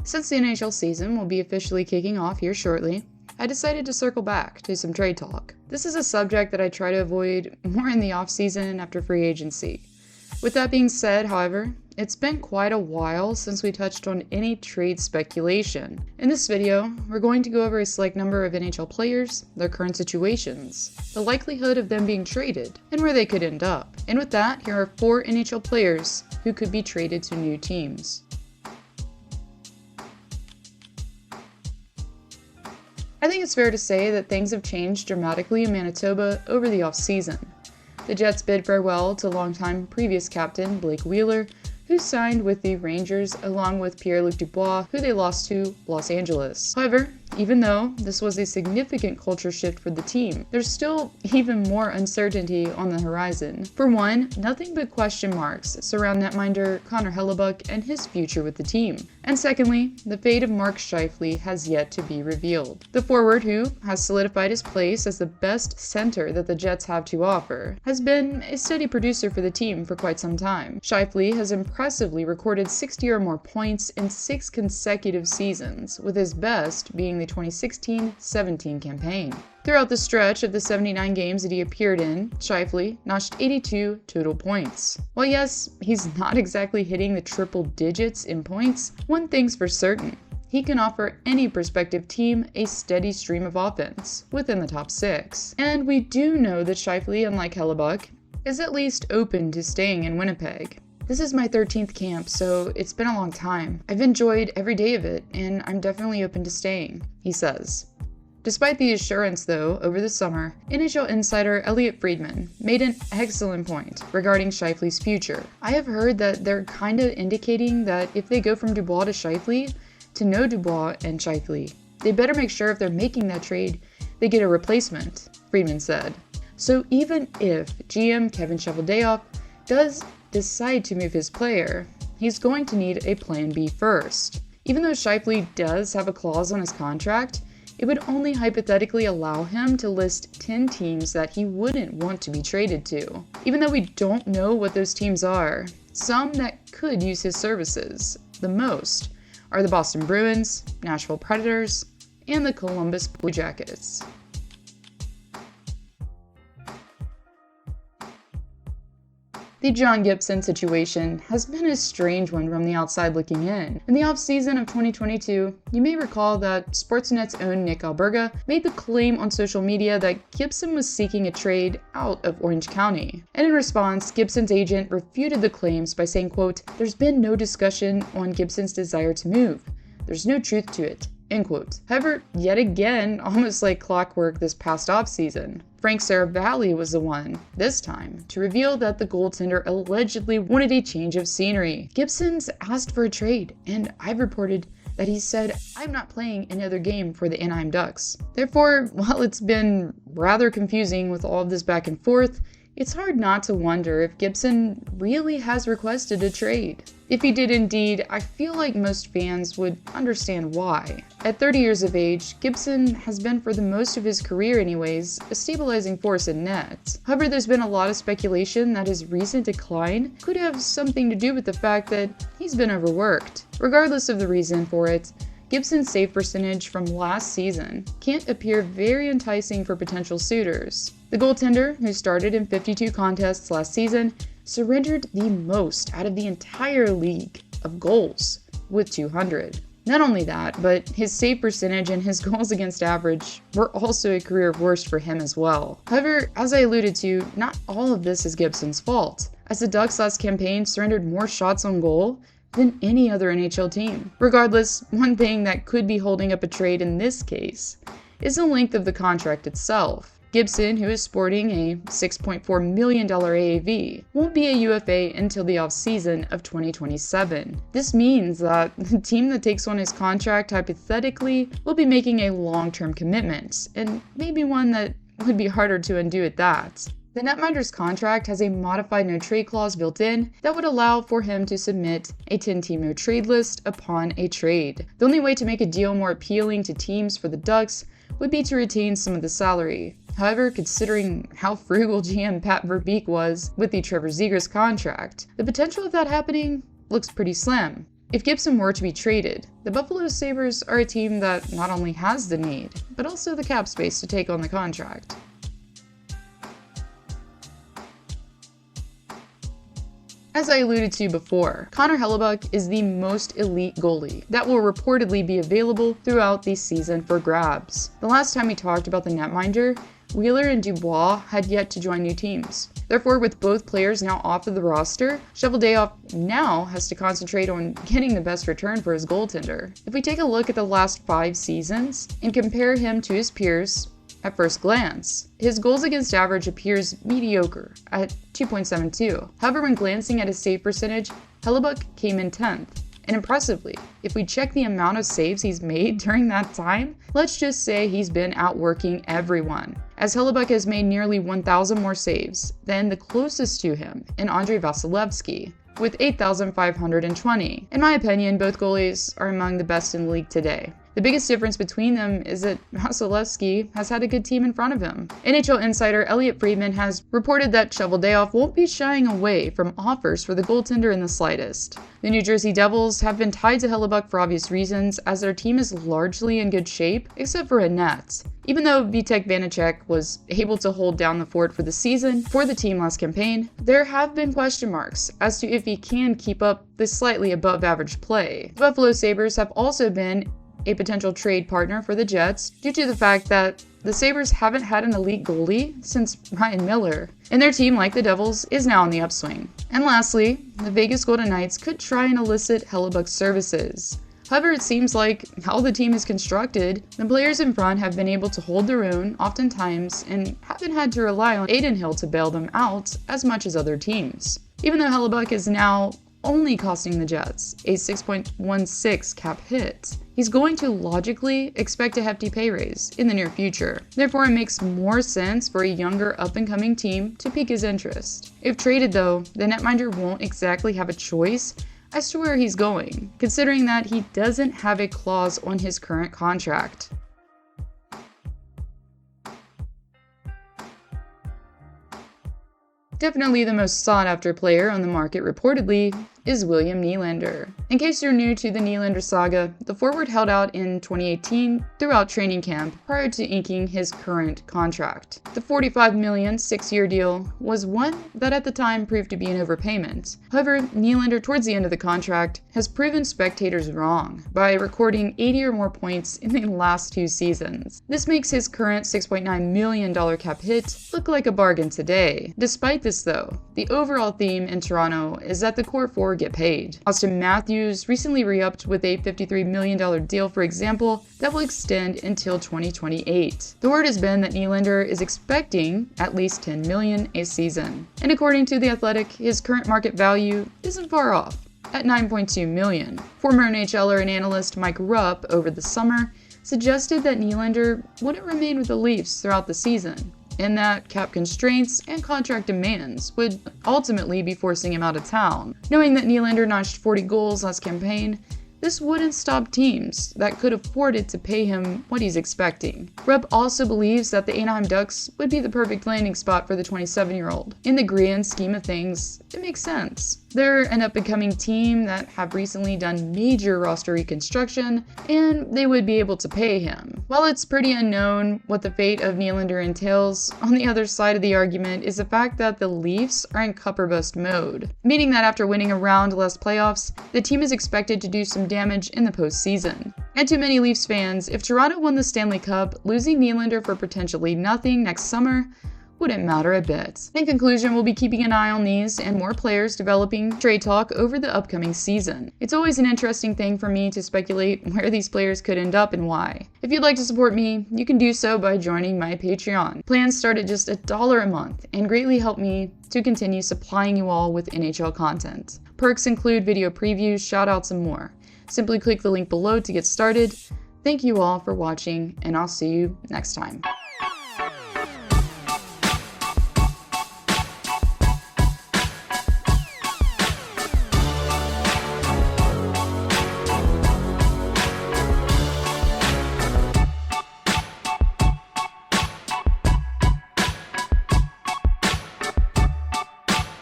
Since the NHL season will be officially kicking off here shortly, I decided to circle back to some trade talk. This is a subject that I try to avoid more in the off-season after free agency. With that being said, however, it's been quite a while since we touched on any trade speculation. In this video, we're going to go over a select number of NHL players, their current situations, the likelihood of them being traded, and where they could end up. And with that, here are 4 NHL players who could be traded to new teams. I think it's fair to say that things have changed dramatically in Manitoba over the offseason. The Jets bid farewell to longtime previous captain Blake Wheeler, who signed with the Rangers along with Pierre-Luc Dubois, who they lost to Los Angeles. However, even though this was a significant culture shift for the team, there's still even more uncertainty on the horizon. For one, nothing but question marks surround netminder Connor Hellebuyck and his future with the team. And secondly, the fate of Mark Scheifele has yet to be revealed. The forward, who has solidified his place as the best center that the Jets have to offer, has been a steady producer for the team for quite some time. Scheifele has impressively recorded 60 or more points in 6 consecutive seasons, with his best being the 2016-17 campaign. Throughout the stretch of the 79 games that he appeared in, Scheifele notched 82 total points. While yes, he's not exactly hitting the triple digits in points, one thing's for certain: he can offer any prospective team a steady stream of offense within the top 6. And we do know that Scheifele, unlike Hellebuyck, is at least open to staying in Winnipeg. This is my 13th camp, so it's been a long time. I've enjoyed every day of it, and I'm definitely open to staying, he says. Despite the assurance, though, over the summer, NHL insider Elliotte Friedman made an excellent point regarding Scheifele's future. I have heard that they're kinda indicating that if they go from Dubois to Scheifele, to no Dubois and Scheifele, they better make sure if they're making that trade, they get a replacement, Friedman said. So even if GM Kevin Cheveldayoff does decide to move his player, he's going to need a plan B first. Even though Scheifele does have a clause on his contract, it would only hypothetically allow him to list 10 teams that he wouldn't want to be traded to. Even though we don't know what those teams are, some that could use his services the most are the Boston Bruins, Nashville Predators, and the Columbus Blue Jackets. The John Gibson situation has been a strange one from the outside looking in. In the offseason of 2022, you may recall that Sportsnet's own Nick Alberga made the claim on social media that Gibson was seeking a trade out of Orange County. And in response, Gibson's agent refuted the claims by saying, quote, "There's been no discussion on Gibson's desire to move. There's no truth to it." End quote. However, yet again, almost like clockwork this past offseason, Frank Saravalli was the one, this time, to reveal that the goaltender allegedly wanted a change of scenery. Gibson's asked for a trade, and I've reported that he said, "I'm not playing another game for the Anaheim Ducks." Therefore, while it's been rather confusing with all of this back and forth, it's hard not to wonder if Gibson really has requested a trade. If he did indeed, I feel like most fans would understand why. At 30 years of age, Gibson has been for the most of his career anyways, a stabilizing force in net. However, there's been a lot of speculation that his recent decline could have something to do with the fact that he's been overworked. Regardless of the reason for it, Gibson's save percentage from last season can't appear very enticing for potential suitors. The goaltender, who started in 52 contests last season, surrendered the most out of the entire league of goals, with 200. Not only that, but his save percentage and his goals against average were also a career worst for him as well. However, as I alluded to, not all of this is Gibson's fault, as the Ducks last campaign surrendered more shots on goal than any other NHL team. Regardless, one thing that could be holding up a trade in this case is the length of the contract itself. Gibson, who is sporting a $6.4 million AAV, won't be a UFA until the offseason of 2027. This means that the team that takes on his contract hypothetically will be making a long-term commitment, and maybe one that would be harder to undo at that. The netminder's contract has a modified no-trade clause built in that would allow for him to submit a 10-team no-trade list upon a trade. The only way to make a deal more appealing to teams for the Ducks would be to retain some of the salary. However, considering how frugal GM Pat Verbeek was with the Trevor Zegras contract, the potential of that happening looks pretty slim. If Gibson were to be traded, the Buffalo Sabres are a team that not only has the need, but also the cap space to take on the contract. As I alluded to before, Connor Hellebuyck is the most elite goalie that will reportedly be available throughout the season for grabs. The last time we talked about the netminder, Wheeler and Dubois had yet to join new teams. Therefore, with both players now off of the roster, Scheifele now has to concentrate on getting the best return for his goaltender. If we take a look at the last 5 seasons and compare him to his peers, at first glance, his goals against average appears mediocre at 2.72. However, when glancing at his save percentage, Hellebuyck came in 10th. And impressively, if we check the amount of saves he's made during that time, let's just say he's been outworking everyone, as Hellebuyck has made nearly 1,000 more saves than the closest to him in Andrei Vasilevsky, with 8,520. In my opinion, both goalies are among the best in the league today. The biggest difference between them is that Vasilevsky has had a good team in front of him. NHL insider Elliotte Friedman has reported that Scheifele won't be shying away from offers for the goaltender in the slightest. The New Jersey Devils have been tied to Hellebuyck for obvious reasons, as their team is largely in good shape, except for a net. Even though Vitek Vanacek was able to hold down the fort for the season for the team last campaign, there have been question marks as to if he can keep up this slightly above average play. The Buffalo Sabres have also been a potential trade partner for the Jets due to the fact that the Sabres haven't had an elite goalie since Ryan Miller, and their team, like the Devils, is now on the upswing. And lastly, the Vegas Golden Knights could try and elicit Hellebuyck's services. However, it seems like how the team is constructed, the players in front have been able to hold their own oftentimes and haven't had to rely on Adin Hill to bail them out as much as other teams. Even though Hellebuyck is now only costing the Jets a 6.16 cap hit, he's going to logically expect a hefty pay raise in the near future. Therefore, it makes more sense for a younger up-and-coming team to pique his interest. If traded though, the netminder won't exactly have a choice as to where he's going, considering that he doesn't have a clause on his current contract. Definitely the most sought-after player on the market reportedly is William Nylander. In case you're new to the Nylander saga, the forward held out in 2018 throughout training camp prior to inking his current contract. The $45 million 6-year deal was one that at the time proved to be an overpayment. However, Nylander towards the end of the contract has proven spectators wrong by recording 80 or more points in the last 2 seasons. This makes his current $6.9 million cap hit look like a bargain today. Despite this though, the overall theme in Toronto is that the core four get paid. Austin Matthews recently re-upped with a $53 million deal, for example, that will extend until 2028. The word has been that Nylander is expecting at least $10 million a season. And according to The Athletic, his current market value isn't far off, at $9.2 million. Former NHLer and analyst Mike Rupp over the summer suggested that Nylander wouldn't remain with the Leafs throughout the season, and that cap constraints and contract demands would ultimately be forcing him out of town. Knowing that Nylander notched 40 goals last campaign, this wouldn't stop teams that could afford it to pay him what he's expecting. Rupp also believes that the Anaheim Ducks would be the perfect landing spot for the 27-year-old. In the grand scheme of things, it makes sense. They're an up-and-coming team that have recently done major roster reconstruction, and they would be able to pay him. While it's pretty unknown what the fate of Nylander entails, on the other side of the argument is the fact that the Leafs are in cup or bust mode, meaning that after winning a round last playoffs, the team is expected to do some damage in the postseason. And to many Leafs fans, if Toronto won the Stanley Cup, losing Nylander for potentially nothing next summer wouldn't matter a bit. In conclusion, we'll be keeping an eye on these and more players developing trade talk over the upcoming season. It's always an interesting thing for me to speculate where these players could end up and why. If you'd like to support me, you can do so by joining my Patreon. Plans start at just $1 a month and greatly help me to continue supplying you all with NHL content. Perks include video previews, shoutouts, and more. Simply click the link below to get started. Thank you all for watching, and I'll see you next time.